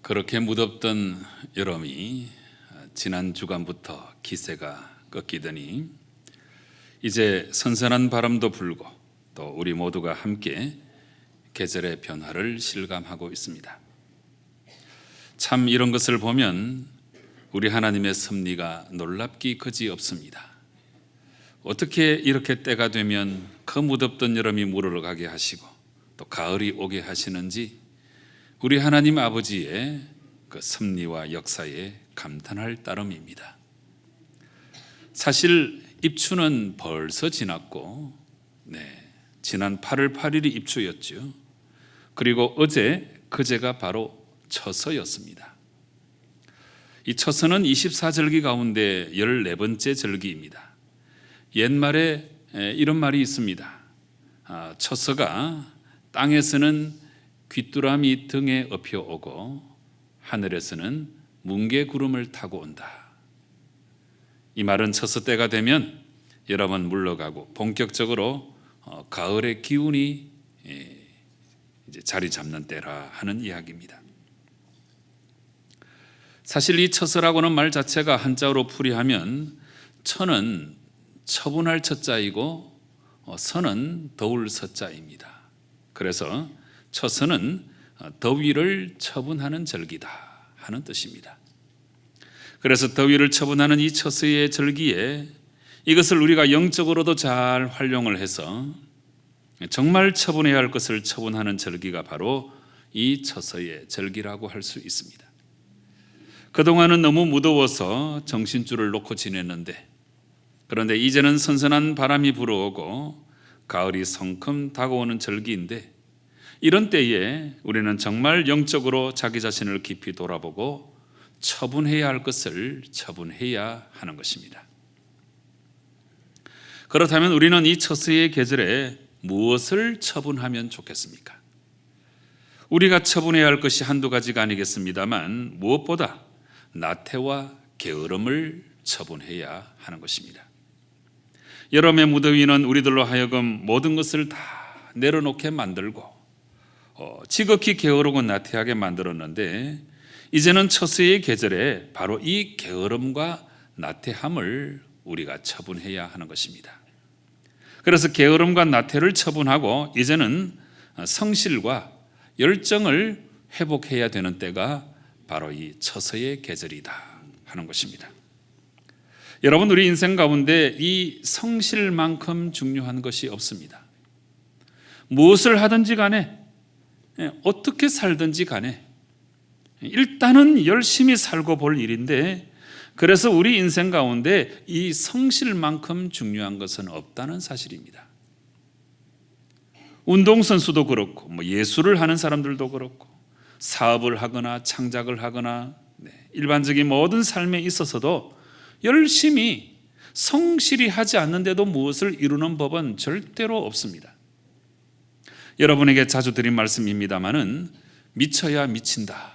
그렇게 무덥던 여름이 지난 주간부터 기세가 꺾이더니 이제 선선한 바람도 불고 또 우리 모두가 함께 계절의 변화를 실감하고 있습니다. 참 이런 것을 보면 우리 하나님의 섭리가 놀랍기 그지없습니다. 어떻게 이렇게 때가 되면 그 무덥던 여름이 물러가게 하시고 또 가을이 오게 하시는지 우리 하나님 아버지의 그 섭리와 역사에 감탄할 따름입니다. 사실 입추는 벌써 지났고 지난 8월 8일이 입추였죠. 그리고 그제가 바로 처서였습니다. 이 처서는 24절기 가운데 14번째 절기입니다. 옛말에 이런 말이 있습니다. 처서가 땅에서는 귀뚜라미 등에 업혀오고 하늘에서는 뭉게구름을 타고 온다. 이 말은 처서 때가 되면 여름은 물러가고 본격적으로 가을의 기운이 이제 자리 잡는 때라 하는 이야기입니다. 사실 이 처서라고는 말 자체가 한자어로 풀이하면 처는 처분할 처자이고 서는 더울 서자입니다. 그래서 처서는 더위를 처분하는 절기다 하는 뜻입니다. 그래서 더위를 처분하는 이 처서의 절기에 이것을 우리가 영적으로도 잘 활용을 해서 정말 처분해야 할 것을 처분하는 절기가 바로 이 처서의 절기라고 할 수 있습니다. 그동안은 너무 무더워서 정신줄을 놓고 지냈는데 그런데 이제는 선선한 바람이 불어오고 가을이 성큼 다가오는 절기인데 이런 때에 우리는 정말 영적으로 자기 자신을 깊이 돌아보고 처분해야 할 것을 처분해야 하는 것입니다. 그렇다면 우리는 이 처서의 계절에 무엇을 처분하면 좋겠습니까? 우리가 처분해야 할 것이 한두 가지가 아니겠습니다만 무엇보다 나태와 게으름을 처분해야 하는 것입니다. 여름의 무더위는 우리들로 하여금 모든 것을 다 내려놓게 만들고 지극히 게으르고 나태하게 만들었는데 이제는 처서의 계절에 바로 이 게으름과 나태함을 우리가 처분해야 하는 것입니다. 그래서 게으름과 나태를 처분하고 이제는 성실과 열정을 회복해야 되는 때가 바로 이 처서의 계절이다 하는 것입니다. 여러분, 우리 인생 가운데 이 성실만큼 중요한 것이 없습니다. 무엇을 하든지 간에 어떻게 살든지 간에 일단은 열심히 살고 볼 일인데 그래서 우리 인생 가운데 이 성실만큼 중요한 것은 없다는 사실입니다. 운동선수도 그렇고 예술을 하는 사람들도 그렇고 사업을 하거나 창작을 하거나 일반적인 모든 삶에 있어서도 열심히 성실히 하지 않는데도 무엇을 이루는 법은 절대로 없습니다. 여러분에게 자주 드린 말씀입니다마는 미쳐야 미친다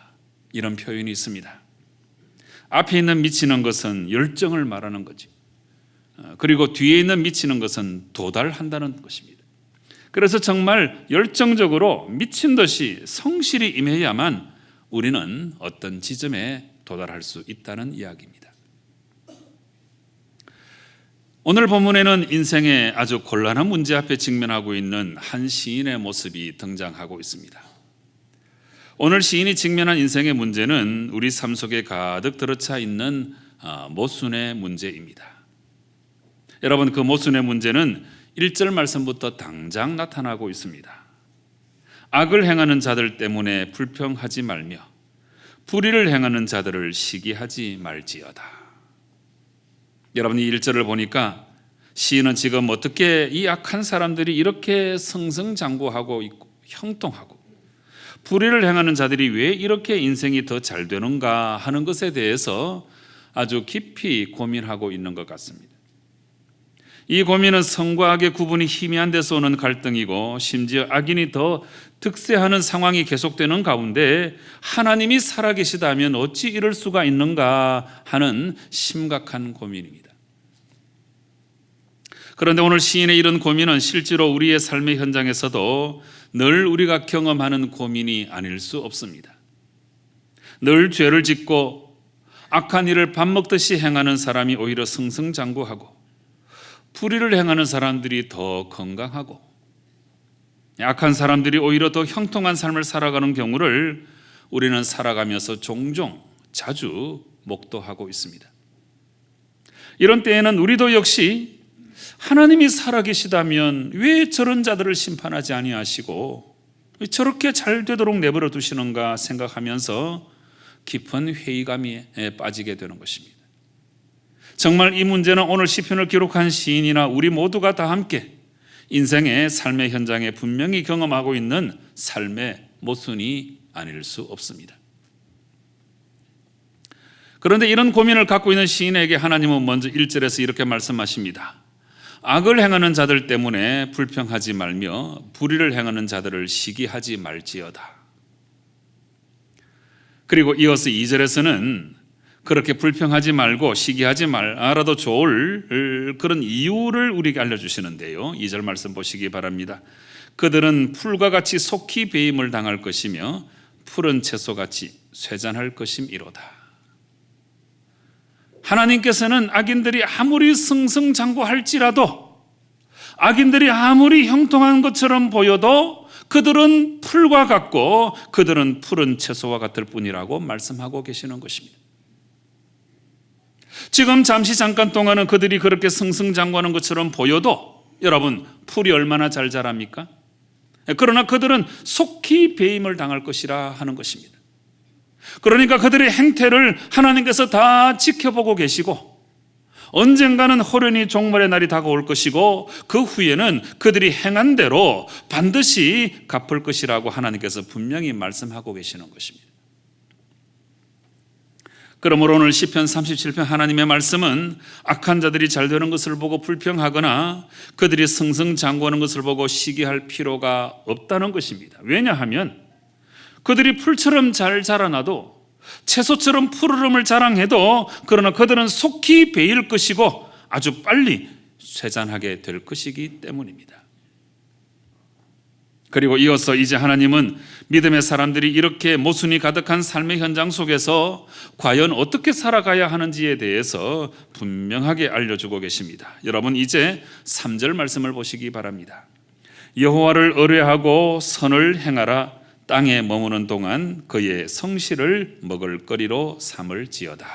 이런 표현이 있습니다. 앞에 있는 미치는 것은 열정을 말하는 거죠. 그리고 뒤에 있는 미치는 것은 도달한다는 것입니다. 그래서 정말 열정적으로 미친 듯이 성실히 임해야만 우리는 어떤 지점에 도달할 수 있다는 이야기입니다. 오늘 본문에는 인생의 아주 곤란한 문제 앞에 직면하고 있는 한 시인의 모습이 등장하고 있습니다. 오늘 시인이 직면한 인생의 문제는 우리 삶 속에 가득 들어차 있는 모순의 문제입니다. 여러분, 그 모순의 문제는 1절 말씀부터 당장 나타나고 있습니다. 악을 행하는 자들 때문에 불평하지 말며 불의를 행하는 자들을 시기하지 말지어다. 여러분, 이 1절을 보니까 시인은 지금 어떻게 이 악한 사람들이 이렇게 승승장구하고 있고 형통하고 불의를 행하는 자들이 왜 이렇게 인생이 더 잘 되는가 하는 것에 대해서 아주 깊이 고민하고 있는 것 같습니다. 이 고민은 선과 악의 구분이 희미한 데서 오는 갈등이고 심지어 악인이 더 득세하는 상황이 계속되는 가운데 하나님이 살아계시다면 어찌 이럴 수가 있는가 하는 심각한 고민입니다. 그런데 오늘 시인의 이런 고민은 실제로 우리의 삶의 현장에서도 늘 우리가 경험하는 고민이 아닐 수 없습니다. 늘 죄를 짓고 악한 일을 밥 먹듯이 행하는 사람이 오히려 승승장구하고, 불의를 행하는 사람들이 더 건강하고, 악한 사람들이 오히려 더 형통한 삶을 살아가는 경우를 우리는 살아가면서 종종 자주 목도하고 있습니다. 이런 때에는 우리도 역시 하나님이 살아계시다면 왜 저런 자들을 심판하지 아니하시고 저렇게 잘 되도록 내버려 두시는가 생각하면서 깊은 회의감에 빠지게 되는 것입니다. 정말 이 문제는 오늘 시편을 기록한 시인이나 우리 모두가 다 함께 인생의 삶의 현장에 분명히 경험하고 있는 삶의 모순이 아닐 수 없습니다. 그런데 이런 고민을 갖고 있는 시인에게 하나님은 먼저 1절에서 이렇게 말씀하십니다. 악을 행하는 자들 때문에 불평하지 말며 불의를 행하는 자들을 시기하지 말지어다. 그리고 이어서 2절에서는 그렇게 불평하지 말고 시기하지 말아도 좋을 그런 이유를 우리에게 알려주시는데요. 2절 말씀 보시기 바랍니다. 그들은 풀과 같이 속히 배임을 당할 것이며 푸른 채소같이 쇠잔할 것임이로다. 하나님께서는 악인들이 아무리 승승장구할지라도, 악인들이 아무리 형통한 것처럼 보여도 그들은 풀과 같고 그들은 푸른 채소와 같을 뿐이라고 말씀하고 계시는 것입니다. 지금 잠깐 동안은 그들이 그렇게 승승장구하는 것처럼 보여도 여러분, 풀이 얼마나 잘 자랍니까? 그러나 그들은 속히 배임을 당할 것이라 하는 것입니다. 그러니까 그들의 행태를 하나님께서 다 지켜보고 계시고, 언젠가는 호련히 종말의 날이 다가올 것이고, 그 후에는 그들이 행한 대로 반드시 갚을 것이라고 하나님께서 분명히 말씀하고 계시는 것입니다. 그러므로 오늘 시편 37편 하나님의 말씀은 악한 자들이 잘 되는 것을 보고 불평하거나 그들이 승승장구하는 것을 보고 시기할 필요가 없다는 것입니다. 왜냐하면 그들이 풀처럼 잘 자라나도, 채소처럼 푸르름을 자랑해도, 그러나 그들은 속히 베일 것이고 아주 빨리 쇠잔하게 될 것이기 때문입니다. 그리고 이어서 이제 하나님은 믿음의 사람들이 이렇게 모순이 가득한 삶의 현장 속에서 과연 어떻게 살아가야 하는지에 대해서 분명하게 알려주고 계십니다. 여러분, 이제 3절 말씀을 보시기 바랍니다. 여호와를 의뢰하고 선을 행하라. 땅에 머무는 동안 그의 성실을 먹을거리로 삼을지어다.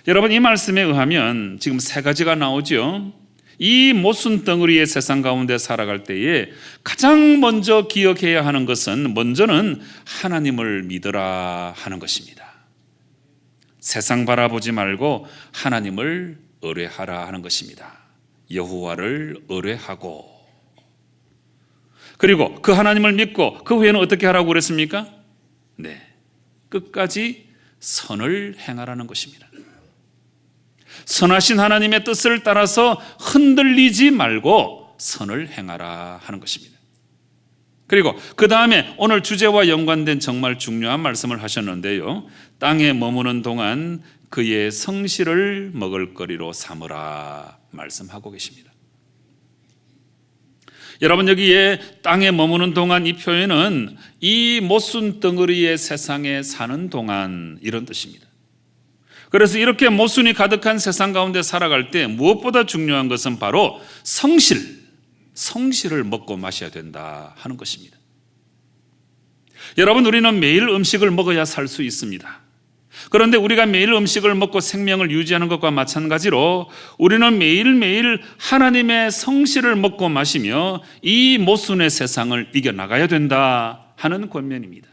여러분, 이 말씀에 의하면 지금 3가지가 나오죠. 이 모순 덩어리의 세상 가운데 살아갈 때에 가장 먼저 기억해야 하는 것은, 먼저는 하나님을 믿으라 하는 것입니다. 세상 바라보지 말고 하나님을 의뢰하라 하는 것입니다. 여호와를 의뢰하고, 그리고 그 하나님을 믿고 그 후에는 어떻게 하라고 그랬습니까? 네, 끝까지 선을 행하라는 것입니다. 선하신 하나님의 뜻을 따라서 흔들리지 말고 선을 행하라 하는 것입니다. 그리고 그 다음에 오늘 주제와 연관된 정말 중요한 말씀을 하셨는데요. 땅에 머무는 동안 그의 성실을 먹을거리로 삼으라 말씀하고 계십니다. 여러분, 여기에 땅에 머무는 동안, 이 표현은 이 모순 덩어리의 세상에 사는 동안, 이런 뜻입니다. 그래서 이렇게 모순이 가득한 세상 가운데 살아갈 때 무엇보다 중요한 것은 바로 성실을 먹고 마셔야 된다 하는 것입니다. 여러분, 우리는 매일 음식을 먹어야 살 수 있습니다. 그런데 우리가 매일 음식을 먹고 생명을 유지하는 것과 마찬가지로 우리는 매일매일 하나님의 성실을 먹고 마시며 이 모순의 세상을 이겨나가야 된다 하는 권면입니다.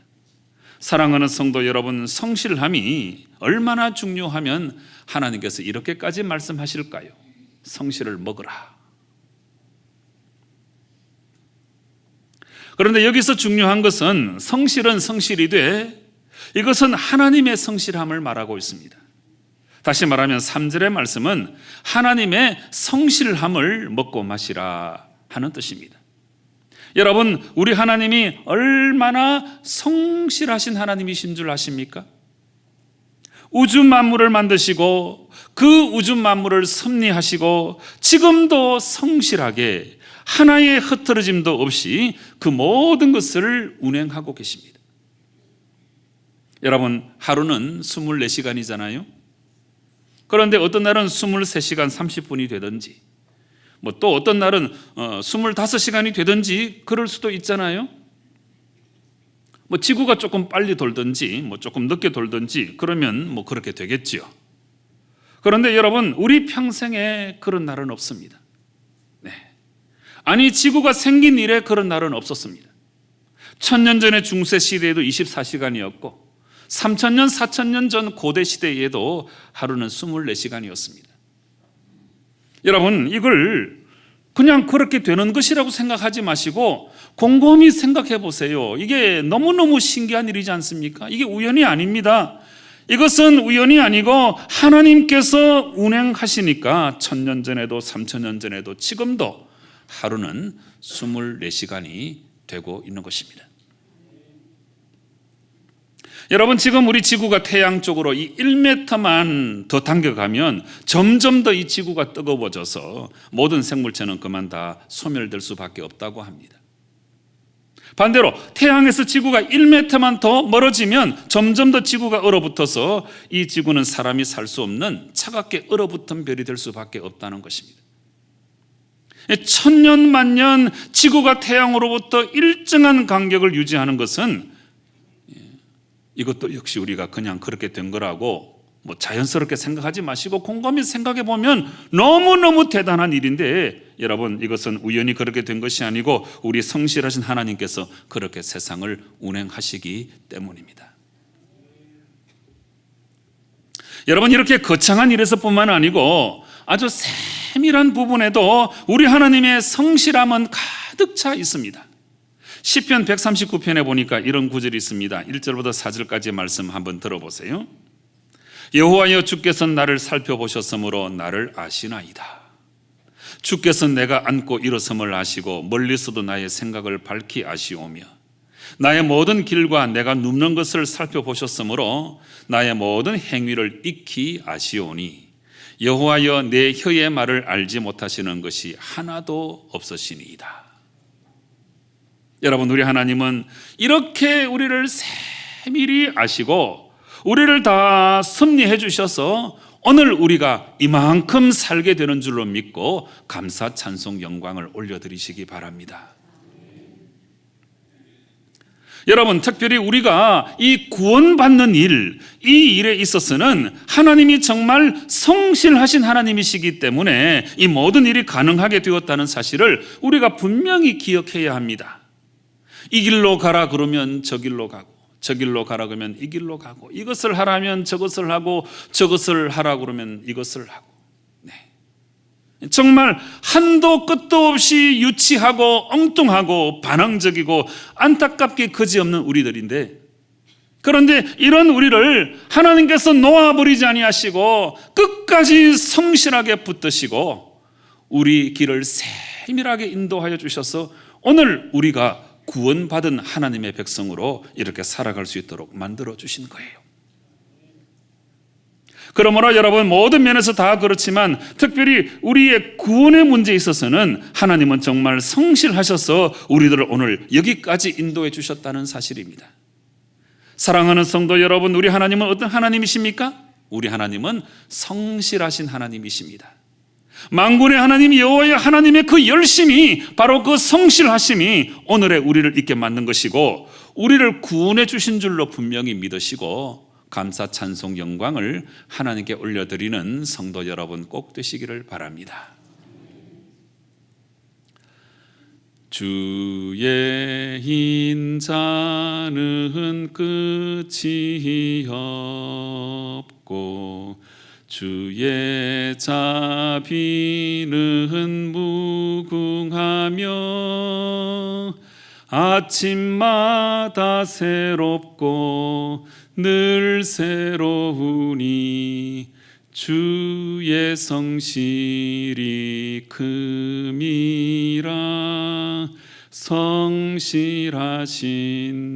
사랑하는 성도 여러분, 성실함이 얼마나 중요하면 하나님께서 이렇게까지 말씀하실까요? 성실을 먹으라. 그런데 여기서 중요한 것은 성실은 성실이되 이것은 하나님의 성실함을 말하고 있습니다. 다시 말하면 3절의 말씀은 하나님의 성실함을 먹고 마시라 하는 뜻입니다. 여러분, 우리 하나님이 얼마나 성실하신 하나님이신 줄 아십니까? 우주 만물을 만드시고 그 우주 만물을 섭리하시고 지금도 성실하게 하나의 흐트러짐도 없이 그 모든 것을 운행하고 계십니다. 여러분, 하루는 24시간이잖아요. 그런데 어떤 날은 23시간 30분이 되든지, 또 어떤 날은 25시간이 되든지 그럴 수도 있잖아요. 지구가 조금 빨리 돌든지 조금 늦게 돌든지 그러면 그렇게 되겠지요. 그런데 여러분, 우리 평생에 그런 날은 없습니다. 네. 아니, 지구가 생긴 이래 그런 날은 없었습니다. 1000년 전의 중세 시대에도 24시간이었고 3000년, 4000년 전 고대 시대에도 하루는 24시간이었습니다. 여러분, 이걸 그냥 그렇게 되는 것이라고 생각하지 마시고 곰곰이 생각해 보세요. 이게 너무너무 신기한 일이지 않습니까? 이게 우연이 아닙니다. 이것은 우연이 아니고 하나님께서 운행하시니까 1000년 전에도 3000년 전에도 지금도 하루는 24시간이 되고 있는 것입니다. 여러분, 지금 우리 지구가 태양 쪽으로 이 1m만 더 당겨가면 점점 더 이 지구가 뜨거워져서 모든 생물체는 그만 다 소멸될 수밖에 없다고 합니다. 반대로 태양에서 지구가 1m만 더 멀어지면 점점 더 지구가 얼어붙어서 이 지구는 사람이 살 수 없는 차갑게 얼어붙은 별이 될 수밖에 없다는 것입니다. 1000년 만년 지구가 태양으로부터 일정한 간격을 유지하는 것은 이것도 역시 우리가 그냥 그렇게 된 거라고 자연스럽게 생각하지 마시고 곰곰이 생각해 보면 너무너무 대단한 일인데, 여러분, 이것은 우연히 그렇게 된 것이 아니고 우리 성실하신 하나님께서 그렇게 세상을 운행하시기 때문입니다. 여러분, 이렇게 거창한 일에서뿐만 아니고 아주 세밀한 부분에도 우리 하나님의 성실함은 가득 차 있습니다. 시편 139편에 보니까 이런 구절이 있습니다. 1절부터 4절까지 말씀 한번 들어보세요. 여호와여, 주께서 나를 살펴보셨으므로 나를 아시나이다. 주께서 내가 앉고 일어섬을 아시고 멀리서도 나의 생각을 밝히 아시오며 나의 모든 길과 내가 눕는 것을 살펴보셨으므로 나의 모든 행위를 익히 아시오니 여호와여, 내 혀의 말을 알지 못하시는 것이 하나도 없으시니이다. 여러분, 우리 하나님은 이렇게 우리를 세밀히 아시고 우리를 다 섭리해 주셔서 오늘 우리가 이만큼 살게 되는 줄로 믿고 감사, 찬송, 영광을 올려드리시기 바랍니다. 여러분, 특별히 우리가 이 구원받는 일, 이 일에 있어서는 하나님이 정말 성실하신 하나님이시기 때문에 이 모든 일이 가능하게 되었다는 사실을 우리가 분명히 기억해야 합니다. 이 길로 가라 그러면 저 길로 가고, 저 길로 가라 그러면 이 길로 가고, 이것을 하라면 저것을 하고, 저것을 하라 그러면 이것을 하고. 네. 정말 한도 끝도 없이 유치하고 엉뚱하고 반항적이고 안타깝게 그지없는 우리들인데, 그런데 이런 우리를 하나님께서 놓아버리지 아니하시고 끝까지 성실하게 붙드시고 우리 길을 세밀하게 인도하여 주셔서 오늘 우리가 구원받은 하나님의 백성으로 이렇게 살아갈 수 있도록 만들어 주신 거예요. 그러므로 여러분, 모든 면에서 다 그렇지만 특별히 우리의 구원의 문제에 있어서는 하나님은 정말 성실하셔서 우리들을 오늘 여기까지 인도해 주셨다는 사실입니다. 사랑하는 성도 여러분, 우리 하나님은 어떤 하나님이십니까? 우리 하나님은 성실하신 하나님이십니다. 만군의 하나님 여호와의 하나님의 그 열심이, 바로 그 성실하심이 오늘의 우리를 있게 만든 것이고 우리를 구원해 주신 줄로 분명히 믿으시고 감사, 찬송, 영광을 하나님께 올려드리는 성도 여러분 꼭 되시기를 바랍니다. 주의 인자는 끝이 없고 주의 자비는 무궁하며 아침마다 새롭고 늘 새로우니 주의 성실이 큼이라. 성실하신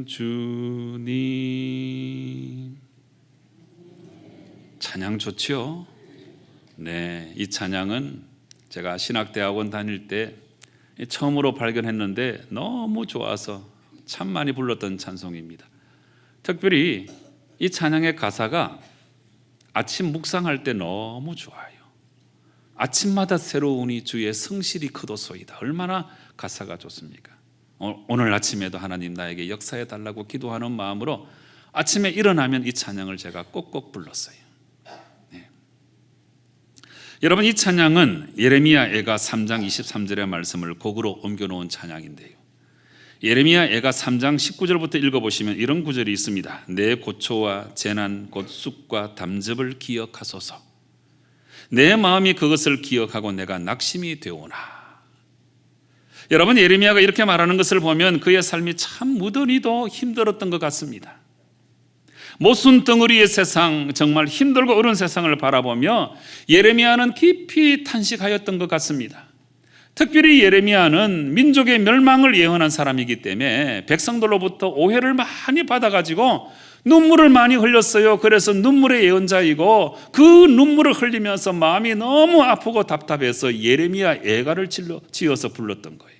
주님. 찬양 좋죠? 네, 이 찬양은 제가 신학대학원 다닐 때 처음으로 발견했는데 너무 좋아서 참 많이 불렀던 찬송입니다. 특별히 이 찬양의 가사가 아침 묵상할 때 너무 좋아요. 아침마다 새로우니 주의 성실이 크도소이다. 얼마나 가사가 좋습니까? 오늘 아침에도 하나님 나에게 역사해 달라고 기도하는 마음으로 아침에 일어나면 이 찬양을 제가 꼭꼭 불렀어요. 네. 여러분, 이 찬양은 예레미야 애가 3장 23절의 말씀을 곡으로 옮겨놓은 찬양인데요, 예레미야 애가 3장 19절부터 읽어보시면 이런 구절이 있습니다. 내 고초와 재난 곧 쑥과 담즙을 기억하소서. 내 마음이 그것을 기억하고 내가 낙심이 되오나. 여러분, 예레미야가 이렇게 말하는 것을 보면 그의 삶이 참 무던히도 힘들었던 것 같습니다. 모순 덩어리의 세상, 정말 힘들고 어려운 세상을 바라보며 예레미야는 깊이 탄식하였던 것 같습니다. 특별히 예레미야는 민족의 멸망을 예언한 사람이기 때문에 백성들로부터 오해를 많이 받아가지고 눈물을 많이 흘렸어요. 그래서 눈물의 예언자이고, 그 눈물을 흘리면서 마음이 너무 아프고 답답해서 예레미야 애가를 지어서 불렀던 거예요.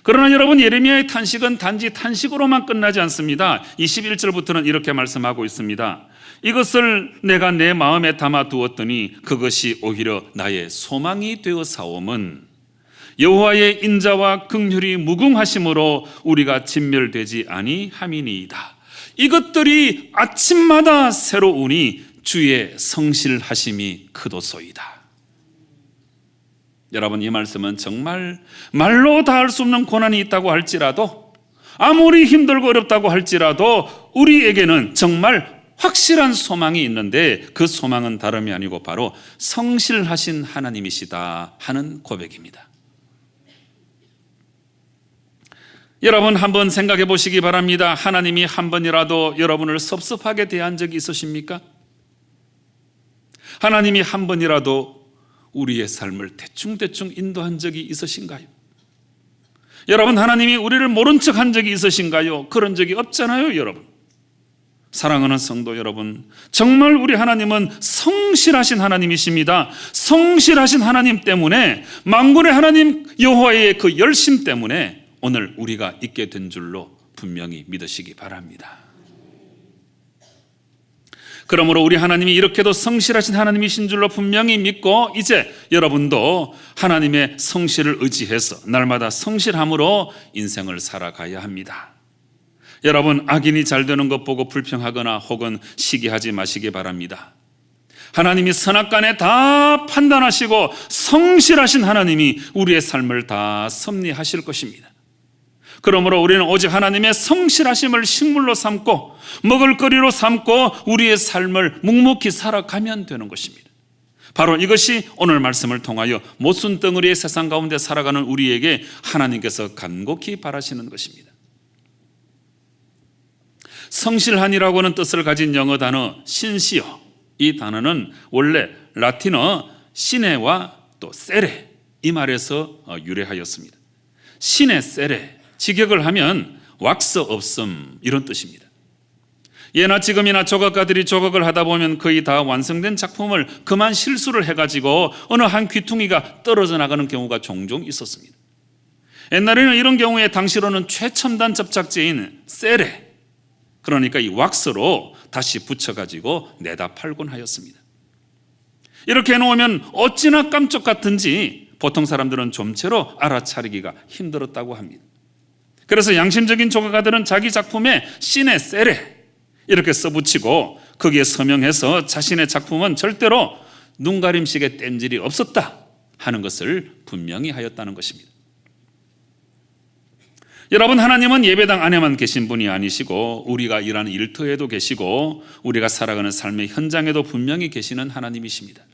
그러나 여러분, 예레미야의 탄식은 단지 탄식으로만 끝나지 않습니다. 21절부터는 이렇게 말씀하고 있습니다. 이것을 내가 내 마음에 담아 두었더니 그것이 오히려 나의 소망이 되어 사옴은 여호와의 인자와 긍휼이 무궁하심으로 우리가 진멸되지 아니함이니이다. 이것들이 아침마다 새로우니 주의 성실하심이 크도소이다. 여러분, 이 말씀은 정말 말로 다 할 수 없는 고난이 있다고 할지라도, 아무리 힘들고 어렵다고 할지라도 우리에게는 정말 확실한 소망이 있는데, 그 소망은 다름이 아니고 바로 성실하신 하나님이시다 하는 고백입니다. 여러분, 한번 생각해 보시기 바랍니다. 하나님이 한 번이라도 여러분을 섭섭하게 대한 적이 있으십니까? 하나님이 한 번이라도 우리의 삶을 대충대충 인도한 적이 있으신가요? 여러분, 하나님이 우리를 모른 척 한 적이 있으신가요? 그런 적이 없잖아요, 여러분. 사랑하는 성도 여러분, 정말 우리 하나님은 성실하신 하나님이십니다. 성실하신 하나님 때문에, 만군의 하나님 여호와의 그 열심 때문에 오늘 우리가 있게 된 줄로 분명히 믿으시기 바랍니다. 그러므로 우리 하나님이 이렇게도 성실하신 하나님이신 줄로 분명히 믿고, 이제 여러분도 하나님의 성실을 의지해서 날마다 성실함으로 인생을 살아가야 합니다. 여러분, 악인이 잘 되는 것 보고 불평하거나 혹은 시기하지 마시기 바랍니다. 하나님이 선악간에 다 판단하시고 성실하신 하나님이 우리의 삶을 다 섭리하실 것입니다. 그러므로 우리는 오직 하나님의 성실하심을 식물로 삼고 먹을거리로 삼고 우리의 삶을 묵묵히 살아가면 되는 것입니다. 바로 이것이 오늘 말씀을 통하여 모순 덩어리의 세상 가운데 살아가는 우리에게 하나님께서 간곡히 바라시는 것입니다. 성실한이라고 하는 뜻을 가진 영어 단어 신시어, 이 단어는 원래 라틴어 시네와 또 세레, 이 말에서 유래하였습니다. 시네 세레, 직역을 하면 왁스 없음, 이런 뜻입니다. 예나 지금이나 조각가들이 조각을 하다 보면 거의 다 완성된 작품을 그만 실수를 해가지고 어느 한 귀퉁이가 떨어져 나가는 경우가 종종 있었습니다. 옛날에는 이런 경우에 당시로는 최첨단 접착제인 세레, 그러니까 이 왁스로 다시 붙여가지고 내다 팔곤 하였습니다. 이렇게 해놓으면 어찌나 깜짝 같은지 보통 사람들은 좀채로 알아차리기가 힘들었다고 합니다. 그래서 양심적인 조각가들은 자기 작품에 시네 세레 이렇게 써붙이고 거기에 서명해서 자신의 작품은 절대로 눈가림식의 땜질이 없었다 하는 것을 분명히 하였다는 것입니다. 여러분, 하나님은 예배당 안에만 계신 분이 아니시고 우리가 일하는 일터에도 계시고 우리가 살아가는 삶의 현장에도 분명히 계시는 하나님이십니다.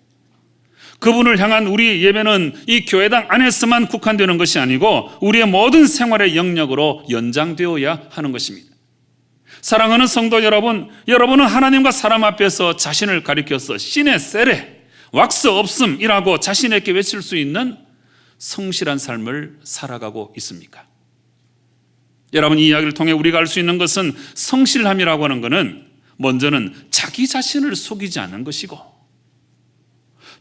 그분을 향한 우리 예배는 이 교회당 안에서만 국한되는 것이 아니고 우리의 모든 생활의 영역으로 연장되어야 하는 것입니다. 사랑하는 성도 여러분, 여러분은 하나님과 사람 앞에서 자신을 가리켜서 시네 세레, 왁스 없음이라고 자신에게 외칠 수 있는 성실한 삶을 살아가고 있습니까? 여러분, 이 이야기를 통해 우리가 알 수 있는 것은 성실함이라고 하는 것은 먼저는 자기 자신을 속이지 않는 것이고,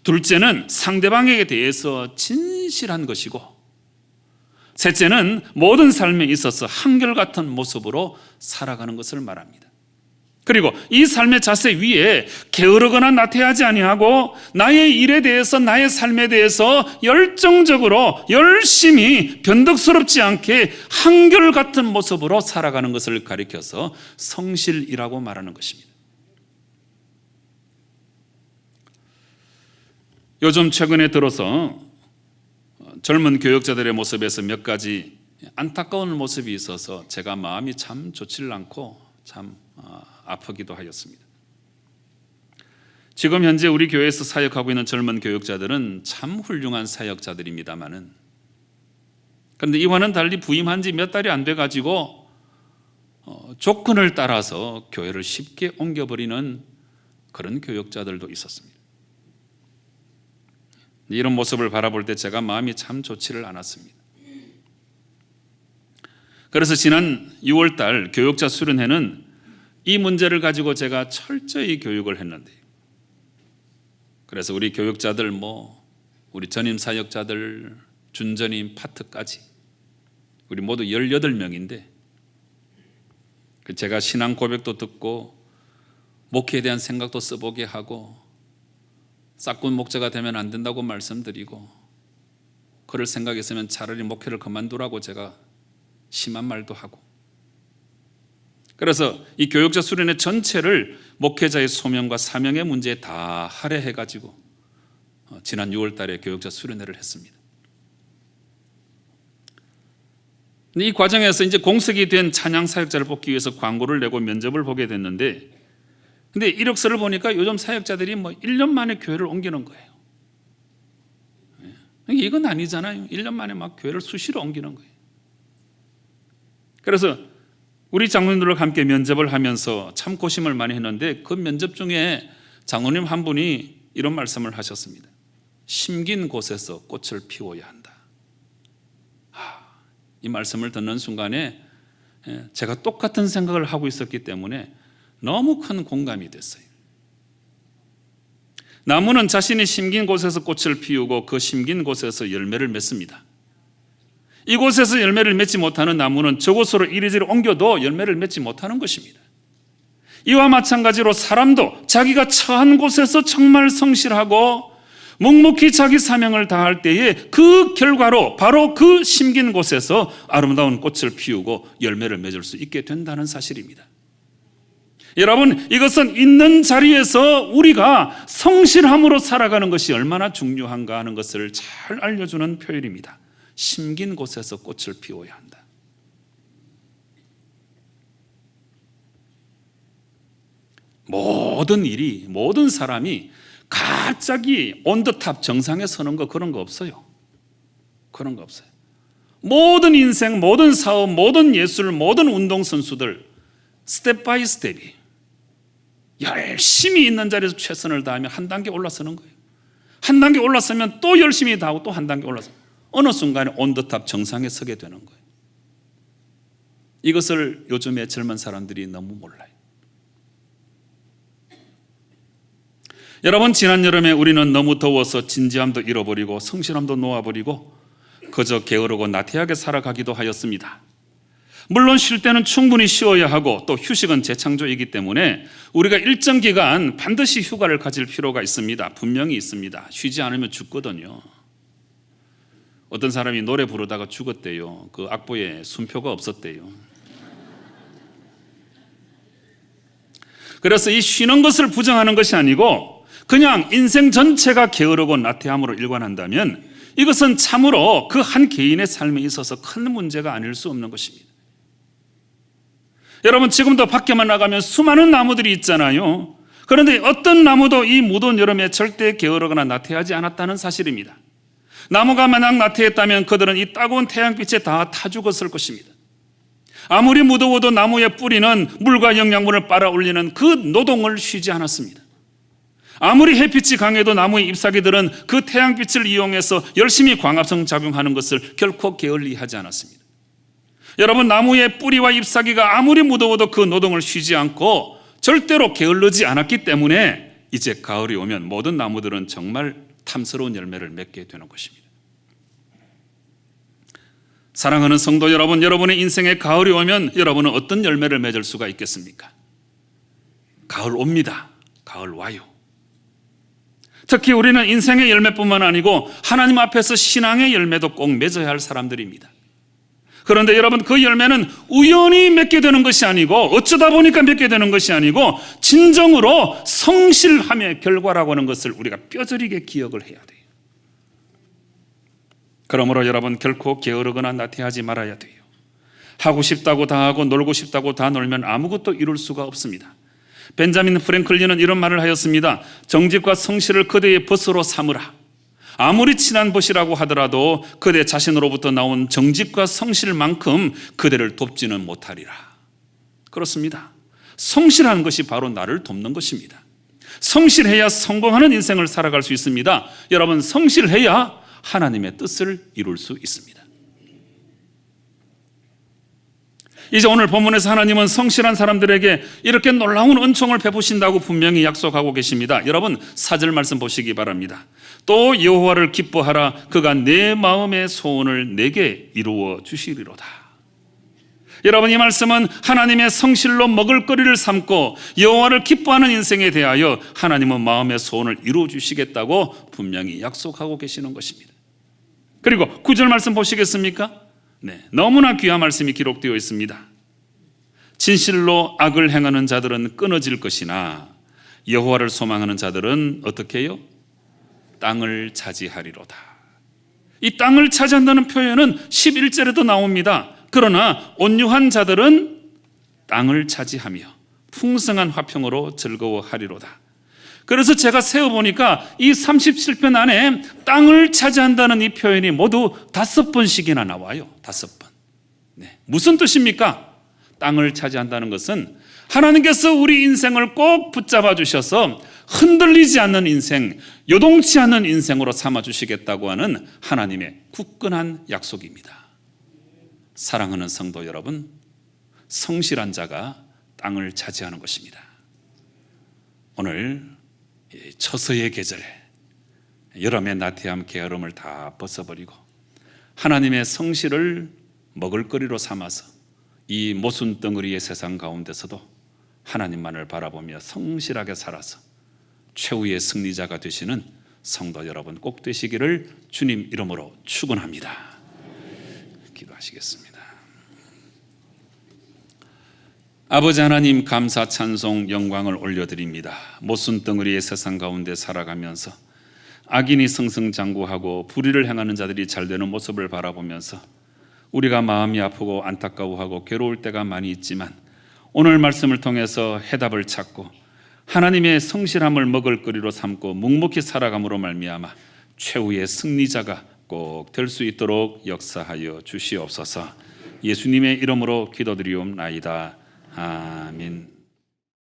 둘째는 상대방에게 대해서 진실한 것이고, 셋째는 모든 삶에 있어서 한결같은 모습으로 살아가는 것을 말합니다. 그리고 이 삶의 자세 위에 게으르거나 나태하지 아니하고 나의 일에 대해서, 나의 삶에 대해서 열정적으로 열심히 변덕스럽지 않게 한결같은 모습으로 살아가는 것을 가리켜서 성실이라고 말하는 것입니다. 요즘 최근에 들어서 젊은 교역자들의 모습에서 몇 가지 안타까운 모습이 있어서 제가 마음이 참 좋지를 않고 참 아프기도 하였습니다. 지금 현재 우리 교회에서 사역하고 있는 젊은 교역자들은 참 훌륭한 사역자들입니다마는, 그런데 이와는 달리 부임한 지 몇 달이 안 돼가지고 조건을 따라서 교회를 쉽게 옮겨버리는 그런 교역자들도 있었습니다. 이런 모습을 바라볼 때 제가 마음이 참 좋지를 않았습니다. 그래서 지난 6월 달 교역자 수련회는 이 문제를 가지고 제가 철저히 교육을 했는데, 그래서 우리 교역자들, 우리 전임 사역자들, 준전임, 파트까지 우리 모두 18명인데 제가 신앙 고백도 듣고 목회에 대한 생각도 써보게 하고 싹군 목자가 되면 안 된다고 말씀드리고, 그럴 생각했으면 차라리 목회를 그만두라고 제가 심한 말도 하고, 그래서 이 교역자 수련회 전체를 목회자의 소명과 사명의 문제에 다 할애해가지고 지난 6월 달에 교역자 수련회를 했습니다. 이 과정에서 이제 공석이 된 찬양 사역자를 뽑기 위해서 광고를 내고 면접을 보게 됐는데, 근데 이력서를 보니까 요즘 사역자들이 1년 만에 교회를 옮기는 거예요. 이건 아니잖아요. 1년 만에 막 교회를 수시로 옮기는 거예요. 그래서 우리 장로님들과 함께 면접을 하면서 참 고심을 많이 했는데, 그 면접 중에 장로님 한 분이 이런 말씀을 하셨습니다. 심긴 곳에서 꽃을 피워야 한다. 이 말씀을 듣는 순간에 제가 똑같은 생각을 하고 있었기 때문에 너무 큰 공감이 됐어요. 나무는 자신이 심긴 곳에서 꽃을 피우고 그 심긴 곳에서 열매를 맺습니다. 이곳에서 열매를 맺지 못하는 나무는 저곳으로 이리저리 옮겨도 열매를 맺지 못하는 것입니다. 이와 마찬가지로 사람도 자기가 처한 곳에서 정말 성실하고 묵묵히 자기 사명을 다할 때에 그 결과로 바로 그 심긴 곳에서 아름다운 꽃을 피우고 열매를 맺을 수 있게 된다는 사실입니다. 여러분, 이것은 있는 자리에서 우리가 성실함으로 살아가는 것이 얼마나 중요한가 하는 것을 잘 알려주는 표현입니다. 심긴 곳에서 꽃을 피워야 한다. 모든 일이, 모든 사람이 갑자기 온더탑 정상에 서는 거, 그런 거 없어요. 그런 거 없어요. 모든 인생, 모든 사업, 모든 예술, 모든 운동선수들 스텝 바이 스텝이 열심히 있는 자리에서 최선을 다하며 한 단계 올라서는 거예요. 한 단계 올라서면 또 열심히 다하고 또 한 단계 올라서 어느 순간에 온더탑 정상에 서게 되는 거예요. 이것을 요즘의 젊은 사람들이 너무 몰라요. 여러분, 지난 여름에 우리는 너무 더워서 진지함도 잃어버리고 성실함도 놓아버리고 그저 게으르고 나태하게 살아가기도 하였습니다. 물론 쉴 때는 충분히 쉬어야 하고 또 휴식은 재창조이기 때문에 우리가 일정 기간 반드시 휴가를 가질 필요가 있습니다. 분명히 있습니다. 쉬지 않으면 죽거든요. 어떤 사람이 노래 부르다가 죽었대요. 그 악보에 순표가 없었대요. 그래서 이 쉬는 것을 부정하는 것이 아니고 그냥 인생 전체가 게으르고 나태함으로 일관한다면 이것은 참으로 그 한 개인의 삶에 있어서 큰 문제가 아닐 수 없는 것입니다. 여러분, 지금도 밖에만 나가면 수많은 나무들이 있잖아요. 그런데 어떤 나무도 이 무더운 여름에 절대 게으르거나 나태하지 않았다는 사실입니다. 나무가 만약 나태했다면 그들은 이 따가운 태양빛에 다 타 죽었을 것입니다. 아무리 무더워도 나무의 뿌리는 물과 영양분을 빨아올리는 그 노동을 쉬지 않았습니다. 아무리 햇빛이 강해도 나무의 잎사귀들은 그 태양빛을 이용해서 열심히 광합성 작용하는 것을 결코 게을리하지 않았습니다. 여러분, 나무의 뿌리와 잎사귀가 아무리 무더워도 그 노동을 쉬지 않고 절대로 게을르지 않았기 때문에 이제 가을이 오면 모든 나무들은 정말 탐스러운 열매를 맺게 되는 것입니다. 사랑하는 성도 여러분, 여러분의 인생에 가을이 오면 여러분은 어떤 열매를 맺을 수가 있겠습니까? 가을 옵니다. 가을 와요. 특히 우리는 인생의 열매뿐만 아니고 하나님 앞에서 신앙의 열매도 꼭 맺어야 할 사람들입니다. 그런데 여러분, 그 열매는 우연히 맺게 되는 것이 아니고 어쩌다 보니까 맺게 되는 것이 아니고 진정으로 성실함의 결과라고 하는 것을 우리가 뼈저리게 기억을 해야 돼요. 그러므로 여러분, 결코 게으르거나 나태하지 말아야 돼요. 하고 싶다고 다 하고 놀고 싶다고 다 놀면 아무것도 이룰 수가 없습니다. 벤자민 프랭클린은 이런 말을 하였습니다. 정직과 성실을 그대의 벗으로 삼으라. 아무리 친한 벗이라고 하더라도 그대 자신으로부터 나온 정직과 성실만큼 그대를 돕지는 못하리라. 그렇습니다. 성실한 것이 바로 나를 돕는 것입니다. 성실해야 성공하는 인생을 살아갈 수 있습니다. 여러분, 성실해야 하나님의 뜻을 이룰 수 있습니다. 이제 오늘 본문에서 하나님은 성실한 사람들에게 이렇게 놀라운 은총을 베푸신다고 분명히 약속하고 계십니다. 여러분, 4절 말씀 보시기 바랍니다. 또 여호와를 기뻐하라. 그가 내 마음의 소원을 내게 이루어 주시리로다. 여러분, 이 말씀은 하나님의 성실로 먹을거리를 삼고 여호와를 기뻐하는 인생에 대하여 하나님은 마음의 소원을 이루어 주시겠다고 분명히 약속하고 계시는 것입니다. 그리고 9절 말씀 보시겠습니까? 네, 너무나 귀한 말씀이 기록되어 있습니다. 진실로 악을 행하는 자들은 끊어질 것이나 여호와를 소망하는 자들은 어떻게 해요? 땅을 차지하리로다. 이 땅을 차지한다는 표현은 11절에도 나옵니다. 그러나 온유한 자들은 땅을 차지하며 풍성한 화평으로 즐거워하리로다. 그래서 제가 세어보니까 이 37편 안에 땅을 차지한다는 이 표현이 모두 5번씩이나 나와요. 5번. 네. 무슨 뜻입니까? 땅을 차지한다는 것은 하나님께서 우리 인생을 꼭 붙잡아 주셔서 흔들리지 않는 인생, 요동치 않는 인생으로 삼아 주시겠다고 하는 하나님의 굳건한 약속입니다. 사랑하는 성도 여러분, 성실한 자가 땅을 차지하는 것입니다. 오늘 처서의 계절에 여름의 나태함, 게으름을 다 벗어버리고 하나님의 성실을 먹을거리로 삼아서 이 모순 덩어리의 세상 가운데서도 하나님만을 바라보며 성실하게 살아서 최후의 승리자가 되시는 성도 여러분 꼭 되시기를 주님 이름으로 축원합니다. 기도하시겠습니다. 아버지 하나님, 감사, 찬송, 영광을 올려드립니다. 모순 덩어리의 세상 가운데 살아가면서 악인이 승승장구하고 불의를 행하는 자들이 잘되는 모습을 바라보면서 우리가 마음이 아프고 안타까워하고 괴로울 때가 많이 있지만 오늘 말씀을 통해서 해답을 찾고 하나님의 성실함을 먹을거리로 삼고 묵묵히 살아감으로 말미암아 최후의 승리자가 꼭 될 수 있도록 역사하여 주시옵소서. 예수님의 이름으로 기도드리옵나이다. 아멘.